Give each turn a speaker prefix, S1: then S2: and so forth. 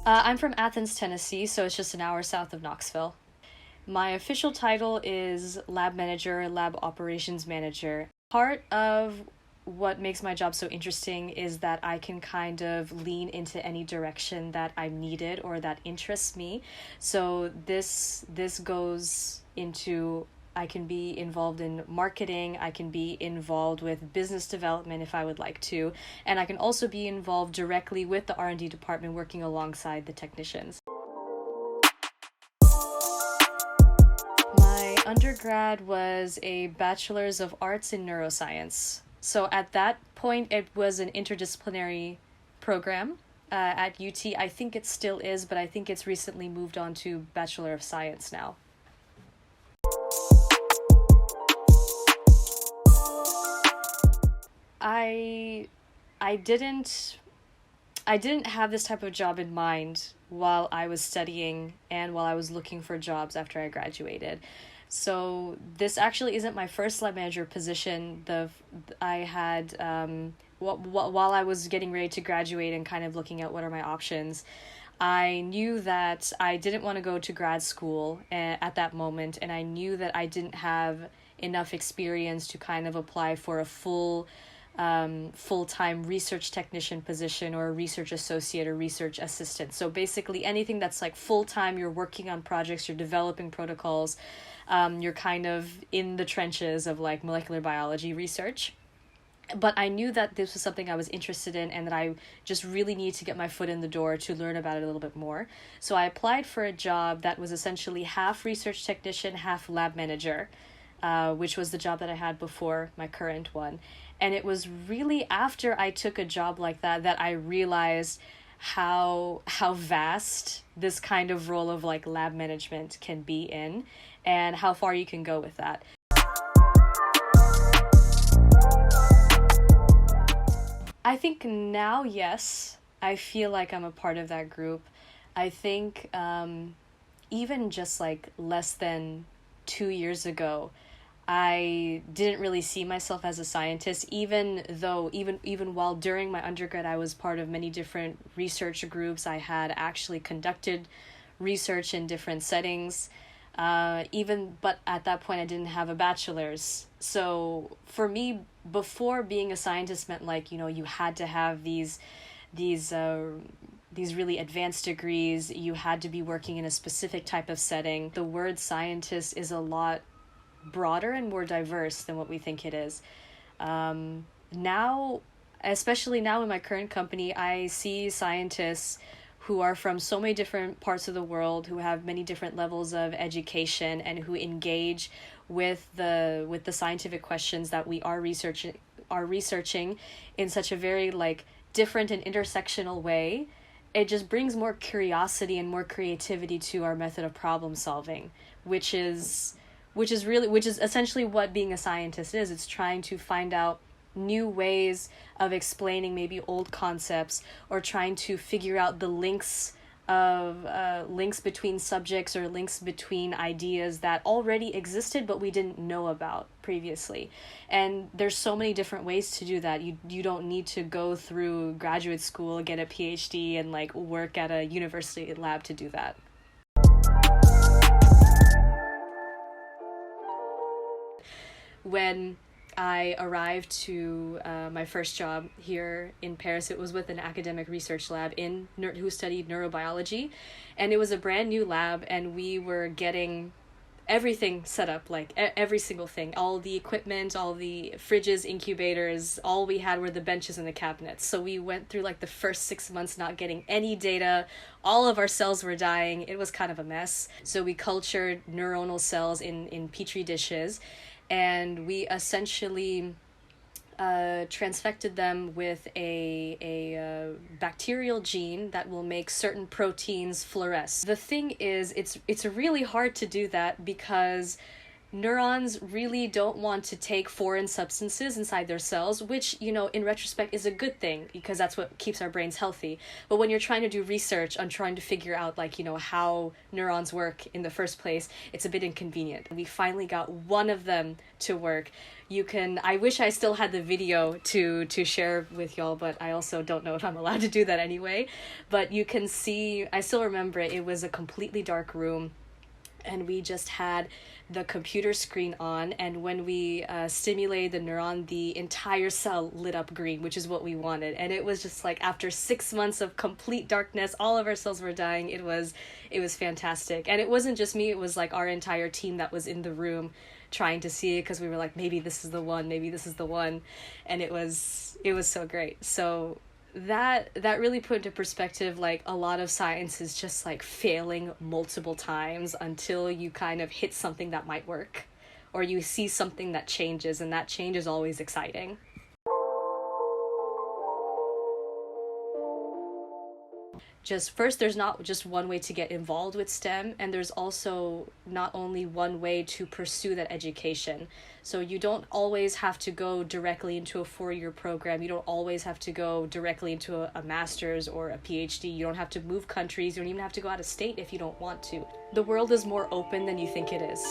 S1: I'm from Athens, Tennessee, so it's just an hour south of Knoxville. My official title is lab manager, lab operations manager. Part of what makes my job so interesting is that I can kind of lean into any direction that I'm needed or that interests me. So this goes into I can be involved in marketing, I can be involved with business development if I would like to, and I can also be involved directly with the R&D department working alongside the technicians. My undergrad was a Bachelor's of Arts in Neuroscience. So at that point, it was an interdisciplinary program at UT. I think it still is, but I think it's recently moved on to Bachelor of Science now. I I didn't I didn't have this type of job in mind while I was studying and while I was looking for jobs after I graduated. So this actually isn't my first lab manager position. I had while I was getting ready to graduate and kind of looking at what are my options, I knew that I didn't want to go to grad school at that moment, and I knew that I didn't have enough experience to kind of apply for a full-time research technician position or a research associate or research assistant. So basically anything that's like full-time, you're working on projects, you're developing protocols, you're kind of in the trenches of like molecular biology research. But I knew that this was something I was interested in and that I just really needed to get my foot in the door to learn about it a little bit more. So I applied for a job that was essentially half research technician, half lab manager, which was the job that I had before my current one. And it was really after I took a job like that that I realized how vast this kind of role of like lab management can be in and how far you can go with that. I think now, yes, I feel like I'm a part of that group. I think even just like less than 2 years ago, I didn't really see myself as a scientist, even though even while during my undergrad I was part of many different research groups. I had actually conducted research in different settings. But at that point I didn't have a bachelor's. So for me, before being a scientist meant like, you had to have these really advanced degrees. You had to be working in a specific type of setting. The word scientist is a lot broader and more diverse than what we think it is. Now, especially now in my current company, I see scientists who are from so many different parts of the world, who have many different levels of education, and who engage with the scientific questions that we are researching in such a very like different and intersectional way. It just brings more curiosity and more creativity to our method of problem solving, which is essentially what being a scientist is. It's trying to find out new ways of explaining maybe old concepts, or trying to figure out the links between subjects or links between ideas that already existed but we didn't know about previously. And there's so many different ways to do that. You don't need to go through graduate school, get a PhD, and like work at a university lab to do that. When I arrived to my first job here in Paris, it was with an academic research lab who studied neurobiology, and it was a brand new lab, and we were getting everything set up, like every single thing, all the equipment, all the fridges, incubators. All we had were the benches and the cabinets. So we went through like the first 6 months not getting any data. All of our cells were dying. It was kind of a mess. So we cultured neuronal cells in petri dishes, and we essentially transfected them with a bacterial gene that will make certain proteins fluoresce. The thing is, it's really hard to do that because neurons really don't want to take foreign substances inside their cells, which, in retrospect is a good thing because that's what keeps our brains healthy. But when you're trying to do research on trying to figure out how neurons work in the first place, it's a bit inconvenient. We finally got one of them to work. I wish I still had the video to share with y'all, but I also don't know if I'm allowed to do that anyway. But you can see, I still remember it was a completely dark room, and we just had the computer screen on, and when we stimulated the neuron, the entire cell lit up green, which is what we wanted. And it was just after 6 months of complete darkness, all of our cells were dying. It was fantastic. And it wasn't just me, it was our entire team that was in the room trying to see it, because we were maybe this is the one, and it was so great. So that really put into perspective a lot of science is just failing multiple times until you kind of hit something that might work, or you see something that changes, and that change is always exciting. Just first, there's not just one way to get involved with STEM, and there's also not only one way to pursue that education. So you don't always have to go directly into a 4-year program. You don't always have to go directly into a master's or a PhD. You don't have to move countries. You don't even have to go out of state if you don't want to. The world is more open than you think it is.